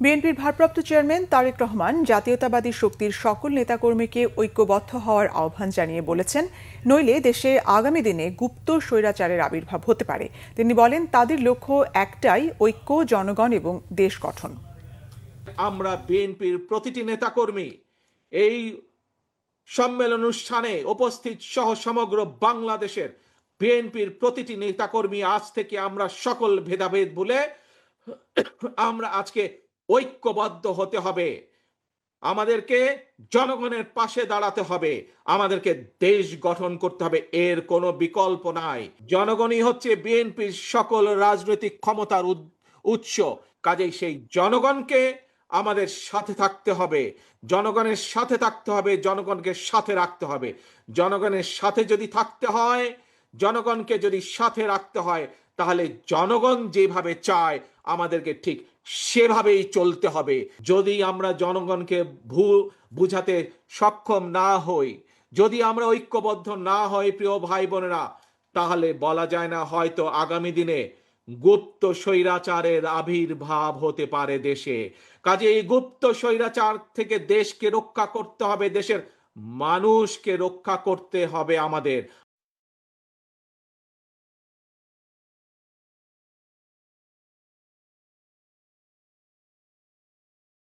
বিএনপির ভারপ্রাপ্ত চেয়ারম্যান তারেক রহমান জাতীয়তাবাদী শক্তির সকল নেতাকর্মীকে ঐক্যবদ্ধ হওয়ার আহ্বান জানিয়ে বলেছেন, নইলে দেশে আগামী দিনে গুপ্ত স্বৈরাচারের আবির্ভাব হতে পারে। তিনি বলেন, তাদের লক্ষ্য একটাই, ঐক্য, জনগণ এবং দেশ গঠন। আমরা বিএনপির প্রতিটি নেতাকর্মী এই সম্মেলন অনুষ্ঠানে উপস্থিত সহ সমগ্র বাংলাদেশের বিএনপির প্রতিটি নেতাকর্মী আজ থেকে আমরা সকল ভেদাভেদ ভুলে আমরা আজকে ঐক্যবদ্ধ হতে হবে। আমাদেরকে জনগণের পাশে দাঁড়াতে হবে, আমাদেরকে দেশ গঠন করতে হবে, এর কোনো বিকল্প নাই। জনগণই হচ্ছে বিএনপির সকল রাজনৈতিক ক্ষমতার উৎস। কাজেই সেই জনগণকে আমাদের সাথে থাকতে হবে, জনগণের সাথে থাকতে হবে, জনগণকে সাথে রাখতে হবে। জনগণের সাথে যদি থাকতে হয়, জনগণকে যদি সাথে রাখতে হয়, তাহলে জনগণ যেভাবে চায় আমাদেরকে ঠিক সেভাবেই চলতে হবে। যদি আমরা জনগণকে বুঝাতে সক্ষম না হই, যদি আমরা ঐক্যবদ্ধ না হই প্রিয় ভাই বোনেরা, তাহলে বলা যায় না, হয়তো আগামী দিনে গুপ্ত স্বৈরাচারের আবির্ভাব হতে পারে দেশে। কাজে এই গুপ্ত স্বৈরাচার থেকে দেশকে রক্ষা করতে হবে, দেশের মানুষকে রক্ষা করতে হবে আমাদের।